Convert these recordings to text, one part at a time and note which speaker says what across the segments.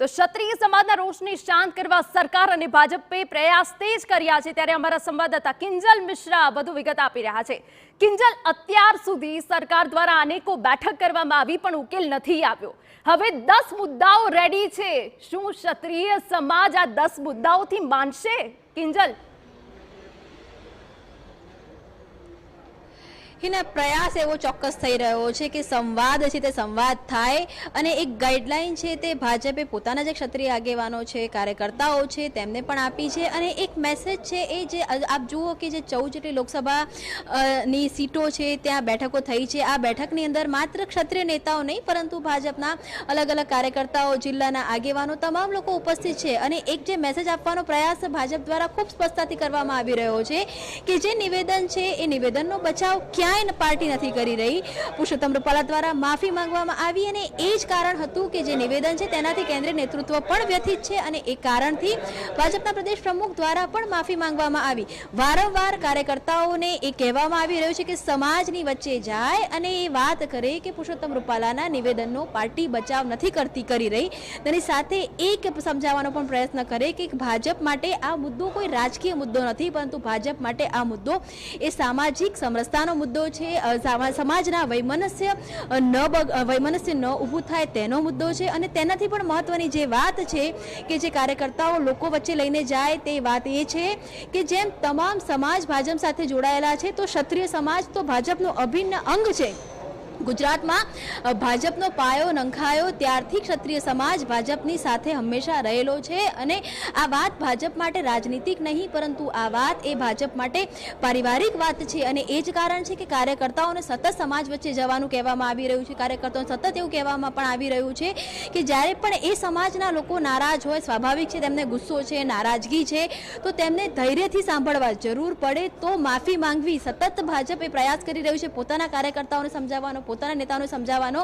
Speaker 1: તો ક્ષત્રિય સમાજના રોષને શાંત કરવા સરકાર અને ભાજપે પ્રયાસ તેજ કર્યા છે। ત્યારે અમારા સંવાદદાતા કિંજલ મિશ્રા વધુ વિગત આપી રહ્યા છે। કિંજલ, અત્યાર સુધી સરકાર દ્વારા અનેકો બેઠક કરવામાં આવી પણ ઉકેલ નથી આવ્યો। હવે 10 મુદ્દાઓ રેડી છે। શું ક્ષત્રિય સમાજ આ 10 મુદ્દાઓથી માનશે? કિંજલ,
Speaker 2: હિના પ્રયાસ એવો ચોક્કસ થઈ રહ્યો છે કે સંવાદ છે તે સંવાદ થાય અને એક ગાઈડલાઈન છે તે ભાજપે પોતાના જે ક્ષત્રિય આગેવાનો છે, કાર્યકર્તાઓ છે તેમને પણ આપી છે અને એક મેસેજ છે એ જે આપ જુઓ કે જે 14 જેટલી લોકસભાની સીટો છે ત્યાં બેઠકો થઈ છે। આ બેઠકની અંદર માત્ર ક્ષત્રિય નેતાઓ નહીં પરંતુ ભાજપના અલગ અલગ કાર્યકર્તાઓ, જિલ્લાના આગેવાનો તમામ લોકો ઉપસ્થિત છે અને એક જે મેસેજ આપવાનો પ્રયાસ ભાજપ દ્વારા ખૂબ સ્પષ્ટતાથી કરવામાં આવી રહ્યો છે કે જે નિવેદન છે એ નિવેદનનો બચાવ પાર્ટી નથી કરી રહી। પુરુષોત્તમ રૂપાલા દ્વારા માફી માંગવામાં આવી અને એ જ કારણ હતું કે જે નિવેદન છે તેનાથી કેન્દ્રીય નેતૃત્વ પણ વ્યથિત છે અને એ કારણથી ભાજપના પ્રદેશ પ્રમુખ દ્વારા પણ માફી માંગવામાં આવી। વારંવાર કાર્યકર્તાઓને એ કહેવામાં આવી રહ્યું છે કે સમાજની વચ્ચે જાય અને એ વાત કરે કે પુરુષોત્તમ રૂપાલાના નિવેદનનો પાર્ટી બચાવ નથી કરી રહી। તેની સાથે એક સમજાવવાનો પણ પ્રયત્ન કરે કે ભાજપ માટે આ મુદ્દો કોઈ રાજકીય મુદ્દો નથી પરંતુ ભાજપ માટે આ મુદ્દો એ સામાજિક સમરસતાનો મુદ્દો છે। સમાજના વૈમનસ્ય ન ઊભું થાય તેનો મુદ્દો છે અને તેનાથી પણ મહત્વની જે વાત છે કે જે કાર્યકર્તાઓ લોકો વચ્ચે લઈને જાય તે વાત એ છે કે જેમ તમામ સમાજ ભાજપ સાથે જોડાયેલા છે તો ક્ષત્રિય સમાજ તો ભાજપનો અભિન્ન અંગ છે। ગુજરાતમાં ભાજપનો પાયો નંખાયો ત્યારથી ક્ષત્રિય સમાજ ભાજપની સાથે હંમેશા રહેલો છે અને આ વાત ભાજપ માટે રાજનીતિક નહીં પરંતુ આ વાત એ ભાજપ માટે પારિવારિક વાત છે અને એ જ કારણ છે કે કાર્યકર્તાઓને સતત સમાજ વચ્ચે જવાનું કહેવામાં આવી રહ્યું છે। કાર્યકર્તાઓને સતત એવું કહેવામાં પણ આવી રહ્યું છે કે જ્યારે પણ એ સમાજના લોકો નારાજ હોય, સ્વાભાવિક છે તેમને ગુસ્સો છે, નારાજગી છે તો તેમને ધૈર્યથી સાંભળવા, જરૂર પડે તો માફી માંગવી સતત ભાજપ એ પ્રયાસ કરી રહ્યું છે પોતાના કાર્યકર્તાઓને સમજાવવાનો, પોતાના નેતાઓને સમજાવવાનો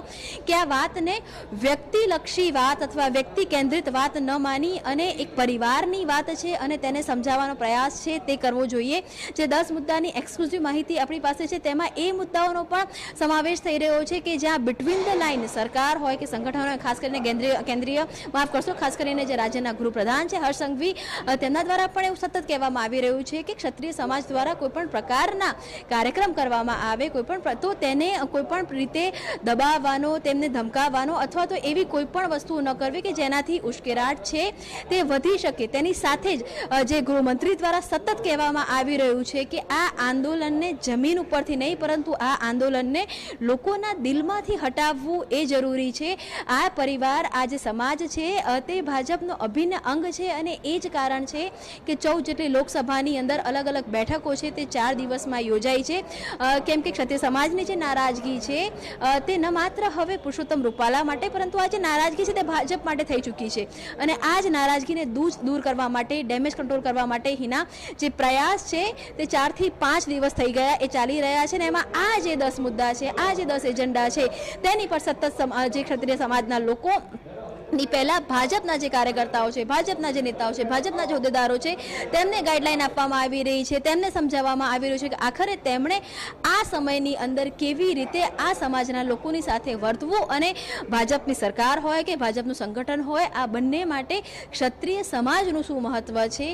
Speaker 2: કે આ વાતને વ્યક્તિલક્ષી વાત અથવા વ્યક્તિ કેન્દ્રિત વાત ન માની અને એક પરિવારની વાત છે અને તેને સમજાવવાનો પ્રયાસ છે તે કરવો જોઈએ। જે 10 મુદ્દાની એક્સક્લુઝિવ માહિતી આપણી પાસે છે તેમાં એ મુદ્દાઓનો પણ સમાવેશ થઈ રહ્યો છે કે જ્યાં બિટવીન ધ લાઇન સરકાર હોય કે સંગઠનો, ખાસ કરીને ખાસ કરીને જે રાજ્યના ગૃહપ્રધાન છે હર્ષ સંઘવી, તેમના દ્વારા પણ એવું સતત કહેવામાં આવી રહ્યું છે કે ક્ષત્રિય સમાજ દ્વારા કોઈ પણ પ્રકારના કાર્યક્રમ કરવામાં આવે તો તેને કોઈ પણ રીતે દબાવવાનો, તેમને ધમકાવવાનો અથવા તો એવી કોઈ પણ વસ્તુ ન કરવી કે જેનાથી ઉશ્કેરાટ છે તે વધી શકે। તેની સાથે જ જે ગૃહમંત્રી દ્વારા સતત કહેવામાં આવી રહ્યું છે કે આ આંદોલનને જમીન ઉપરથી નહીં પરંતુ આ આંદોલનને લોકોના દિલમાંથી હટાવવું એ જરૂરી છે। આ પરિવાર, આ જે સમાજ છે તે ભાજપનો અભિન્ન અંગ છે અને એ જ કારણ છે કે 14 જેટલી લોકસભાની અંદર અલગ અલગ બેઠકો છે તે 4 દિવસમાં યોજાઈ છે કેમ કે ક્ષત્રિય સમાજની જે નારાજગી છે તે ન માત્ર હવે પુરુષોત્તમ રૂપાલા માટે પરંતુ આ જે નારાજગી છે તે ભાજપ માટે થઈ ચૂકી છે અને આ જ નારાજગીને દૂર કરવા માટે, ડેમેજ કંટ્રોલ કરવા માટે હિના જે પ્રયાસ છે તે 4 થી 5 દિવસ થઈ ગયા એ ચાલી રહ્યા છે ને એમાં આ જે 10 મુદ્દા છે, આ જે 10 એજન્ડા છે તેની પર સતત જે ક્ષત્રિય સમાજના લોકો ની પહેલા ભાજપના જે કાર્યકર્તાઓ છે, ભાજપના જે નેતાઓ છે, ભાજપના જે હોદ્દેદારો છે તેમને ગાઈડલાઈન આપવામાં આવી રહી છે, તેમને સમજાવવામાં આવી રહ્યું છે કે આખરે તેમણે આ સમયની અંદર કેવી રીતે આ સમાજના લોકોની સાથે વર્તવું અને ભાજપની સરકાર હોય કે ભાજપનું સંગઠન હોય આ બંને માટે ક્ષત્રિય સમાજનું શું મહત્વ છે,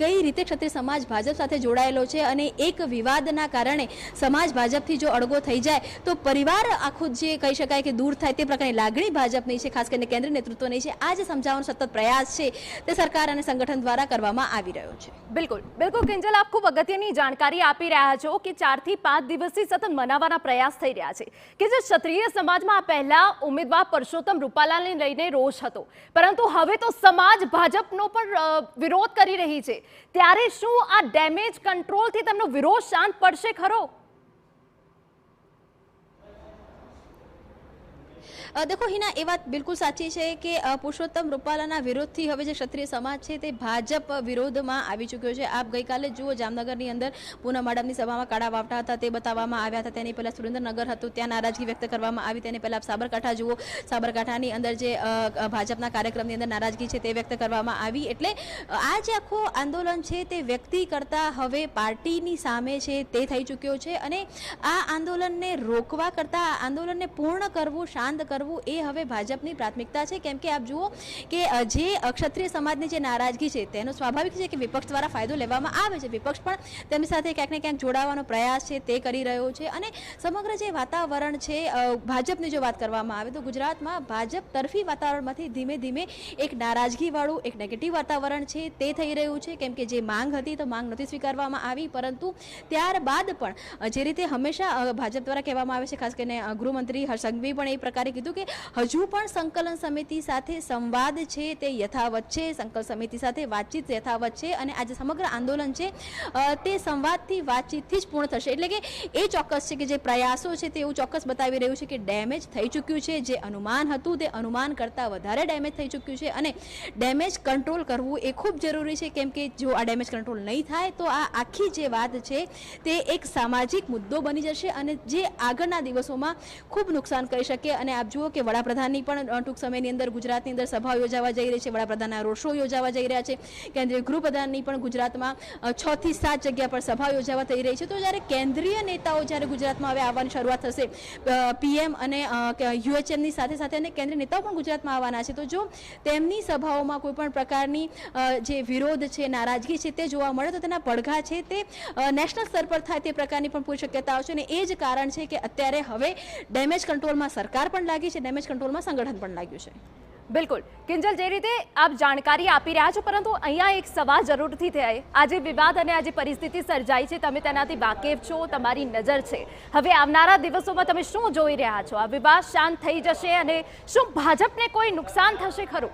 Speaker 2: કઈ રીતે ક્ષત્રિય સમાજ ભાજપ સાથે જોડાયેલો છે અને એક વિવાદના કારણે સમાજ ભાજપથી જો અડગો થઈ જાય તો પરિવાર આખું જે કહી શકાય કે દૂર થાય તે પ્રકારની લાગણી ભાજપની છે, ખાસ કરીને કેન્દ્ર નેતૃત્વની છે। આ જે સમજાવવાનો સતત પ્રયાસ છે તે સરકાર અને સંગઠન દ્વારા કરવામાં આવી રહ્યો છે।
Speaker 1: બિલકુલ કિંજલ, આપ ખૂબ અગત્યની જાણકારી આપી રહ્યા છો કે 4 થી 5 દિવસથી સતત મનાવવાના પ્રયાસ થઈ રહ્યા છે કે જે ક્ષત્રિય સમાજમાં આ પહેલા ઉમેદવાર પુરુષોત્તમ રૂપાલાને લઈને રોષ હતો પરંતુ હવે તો સમાજ ભાજપનો પણ વિરોધ કરી રહી છે। ત્યારે શું આ ડેમેજ કંટ્રોલથી તેમનો વિરોધ શાંત પડશે ખરો?
Speaker 2: देखो हिना ए बात बिल्कुल साची है कि पुरुषोत्तम रूपालाना विरोधथी हवे जे क्षत्रिय समाज है ते भाजप विरोधमां आवी चूक्यो छे। आप गई काले जुओ जामनगरनी अंदर पूनम मैडमनी सभामां काळा वावटा हता ते बताववामां आव्या हता। तेनी पहेला सुरेन्द्रनगर हतुं त्यां नाराजगी व्यक्त करवामां आवी। तेनी पहेला आप साबरकांठा जुओ, साबरकांठानी अंदर जे भाजपना कार्यक्रमनी अंदर नाराजगी छे ते व्यक्त करवामां आवी। एटले आ जे आखो आंदोलन छे ते व्यक्ति करता हवे पार्टीनी सामे छे ते थई चूक्यो छे अने आ आंदोलनने रोकवा करता आ आंदोलनने पूर्ण करवुं, शांत करवुं કરવું એ હવે ભાજપની પ્રાથમિકતા છે, કેમ કે આપ જુઓ કે જે ક્ષત્રિય સમાજની જે નારાજગી છે તેનો સ્વાભાવિક છે કે વિપક્ષ દ્વારા ફાયદો લેવામાં આવે છે. વિપક્ષ પણ તેમની સાથે ક્યાંક ને ક્યાંક જોડાવાનો પ્રયાસ છે તે કરી રહ્યો છે. અને સમગ્ર જે વાતાવરણ છે ભાજપની જો વાત કરવામાં આવે તો ગુજરાતમાં ભાજપ તરફી વાતાવરણમાંથી ધીમે ધીમે એક નારાજગીવાળું એક નેગેટિવ વાતાવરણ છે તે થઈ રહ્યું છે, કેમ કે જે માંગ હતી તો માંગ નથી સ્વીકારવામાં આવી, પરંતુ ત્યારબાદ પણ જે રીતે હંમેશા ભાજપ દ્વારા કહેવામાં આવે છે, ખાસ કરીને ગૃહમંત્રી હર્ષ સંઘવીએ પણ એ પ્રકારે કીધું કે હજુ પણ સંકલન સમિતિ સાથે સંવાદ છે તે યથાવત છે, સંકલન સમિતિ સાથે વાતચીત યથાવત છે અને આજે સમગ્ર આંદોલન છે તે સંવાદથી વાતચીતથી જ પૂર્ણ થશે. એટલે કે એ ચોક્કસ છે કે જે પ્રયાસો છે તે એવું ચોક્કસ બતાવી રહ્યું છે કે ડેમેજ થઈ ચૂક્યું છે, જે અનુમાન હતું તે અનુમાન કરતાં વધારે ડેમેજ થઈ ચૂક્યું છે અને ડેમેજ કંટ્રોલ કરવું એ ખૂબ જરૂરી છે, કેમ કે જો આ ડેમેજ કંટ્રોલ નહીં થાય તો આ આખી જે વાત છે તે એક સામાજિક મુદ્દો બની જશે અને જે આગળના દિવસોમાં ખૂબ નુકસાન કરી શકે. અને આપ જુઓ કે વડાપ્રધાનની પણ ટૂંક સમયની અંદર ગુજરાતની અંદર સભા યોજાવા જઈ રહી છે, વડાપ્રધાનના રોડ શો યોજાવા જઈ રહ્યા છે, કેન્દ્રીય ગૃહપ્રધાનની પણ ગુજરાતમાં 6 થી 7 જગ્યા પર સભા યોજાવા થઈ રહી છે. તો જ્યારે કેન્દ્રીય નેતાઓ જ્યારે ગુજરાતમાં હવે આવવાની શરૂઆત થશે, પીએમ અને યુએચએમની સાથે સાથે અને કેન્દ્રીય નેતાઓ પણ ગુજરાતમાં આવવાના છે, તો જો તેમની સભાઓમાં કોઈ પણ પ્રકારની જે વિરોધ છે, નારાજગી છે તે જોવા મળે તો તેના પડઘા છે તે નેશનલ સ્તર પર થાય તે પ્રકારની પણ પૂરી શક્યતાઓ છે. અને એ જ કારણ છે કે અત્યારે હવે ડેમેજ કંટ્રોલમાં સરકાર પણ લાગી છે, ડેમેજ કંટ્રોલમાં સંગઠન પણ લાગ્યું છે.
Speaker 1: બિલકુલ કિંજલ, જે રીતે આપ જાણકારી આપી રહ્યા છો, પરંતુ અહીંયા એક સવાલ જરૂરથી થાય. આજે વિવાદ અને આજે પરિસ્થિતિ સર્જાઈ છે, તમે તેનાથી વાકેફ છો, તમારી નજર છે. હવે આવનારા દિવસોમાં તમે શું જોઈ રહ્યા છો? આ વિવાદ શાંત થઈ જશે અને શું ભાજપને કોઈ નુકસાન થશે ખરું?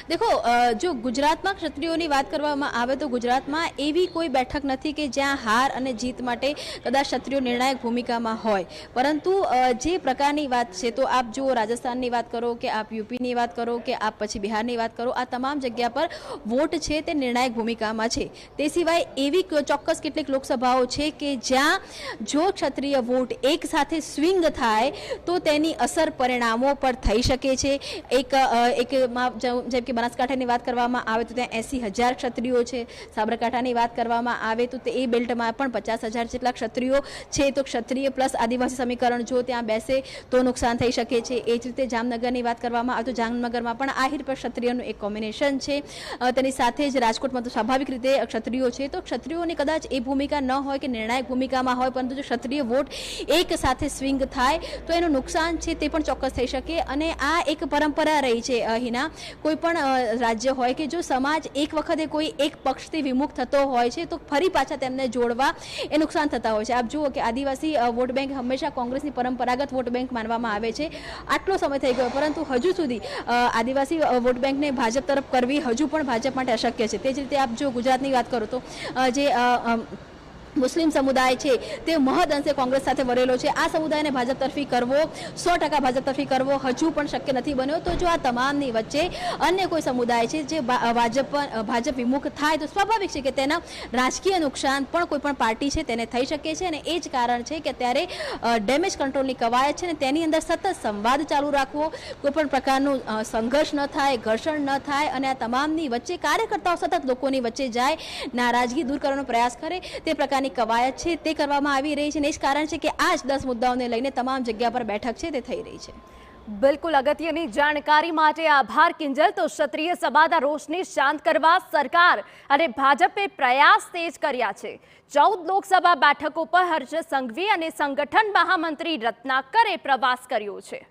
Speaker 2: દેખો, જો ગુજરાતમાં ક્ષત્રિયોની વાત કરવામાં આવે તો ગુજરાતમાં એવી કોઈ બેઠક નથી કે જ્યાં હાર અને જીત માટે કદાચ ક્ષત્રિયો નિર્ણાયક ભૂમિકામાં હોય, પરંતુ જે પ્રકારની વાત છે તો આપ જુઓ, રાજસ્થાનની વાત કરો કે આપ યુપીની વાત કરો કે આપ પછી બિહારની વાત કરો, આ તમામ જગ્યા પર વોટ છે તે નિર્ણાયક ભૂમિકામાં છે. તે સિવાય એવી ચોક્કસ કેટલીક લોકસભાઓ છે કે જ્યાં જો ક્ષત્રિય વોટ એક સાથે સ્વિંગ થાય તો તેની અસર પરિણામો પર થઈ શકે છે. જેમ કે બનાસકાંઠાની વાત કરવામાં આવે તો ત્યાં 80,000 ક્ષત્રિયો છે, સાબરકાંઠાની વાત કરવામાં આવે તો એ બેલ્ટમાં પણ 50,000 જેટલા ક્ષત્રિયો છે. તો ક્ષત્રિય પ્લસ આદિવાસી સમીકરણ જો ત્યાં બેસે તો નુકસાન થઈ શકે છે. એ જ રીતે જામનગરની વાત કરવામાં આવે તો જામનગરમાં પણ આહિર પર ક્ષત્રિયનું એક કોમ્બિનેશન છે. તેની સાથે જ રાજકોટમાં તો સ્વાભાવિક રીતે ક્ષત્રિયો છે, તો ક્ષત્રિયોની કદાચ એ ભૂમિકા ન હોય કે નિર્ણાયક ભૂમિકામાં હોય, પરંતુ જો ક્ષત્રિય વોટ એક સાથે સ્વિંગ થાય તો એનું નુકસાન છે તે પણ ચોક્કસ થઈ શકે. અને આ એક પરંપરા રહી છે અહીંના કોઈ પણ રાજ્ય હોય કે જો સમાજ એક વખતે કોઈ એક પક્ષથી વિમુખ થતો હોય છે તો ફરી પાછા તેમને જોડવા એ નુકસાન થતા હોય છે. આપ જુઓ કે આદિવાસી વોટ બેંક હંમેશા કોંગ્રેસની પરંપરાગત વોટ બેંક માનવામાં આવે છે. આટલો સમય થઈ ગયો પરંતુ હજુ સુધી આદિવાસી વોટ બેંકને ભાજપ તરફ કરવી હજુ પણ ભાજપ માટે અશક્ય છે. તે જ રીતે આપ જો ગુજરાતની વાત કરો તો જે મુસ્લિમ સમુદાય છે તે મહદ અંશે કોંગ્રેસ સાથે વરેલો છે. આ સમુદાયને ભાજપ તરફી કરવો 100% ભાજપ તરફી કરવો હજુ પણ શક્ય નથી બન્યો. તો જો આ તમામની વચ્ચે અન્ય કોઈ સમુદાય છે જે ભાજપ વિમુખ થાય તો સ્વાભાવિક છે કે તેના રાજકીય નુકસાન પણ કોઈ પણ પાર્ટી છે તેને થઈ શકે છે. અને એ જ કારણ છે કે અત્યારે ડેમેજ કંટ્રોલની કવાયત છે ને તેની અંદર સતત સંવાદ ચાલુ રાખવો, કોઈ પણ પ્રકારનું સંઘર્ષ ન થાય, ઘર્ષણ ન થાય અને આ તમામની વચ્ચે કાર્યકર્તાઓ સતત લોકોની વચ્ચે જાય, નારાજગી દૂર કરવાનો પ્રયાસ કરે, તે પ્રકારની કવાયત છે તે કરવામાં આવી રહી છે. અને એ જ કારણ છે કે આ જ 10 મુદ્દાઓને લઈને તમામ જગ્યા પર બેઠક છે તે થઈ રહી છે.
Speaker 1: બિલકુલ, અગત્યની જાણકારી માટે આભાર કિંજલ. તો ક્ષત્રિય સમાજના રોષને શાંત કરવા સરકાર અને ભાજપે પ્રયાસ તેજ કર્યા છે. 14 લોકસભા બેઠકો પર હર્ષ સંઘવી અને સંગઠન મહામંત્રી રત્નાકરે પ્રવાસ કર્યો છે.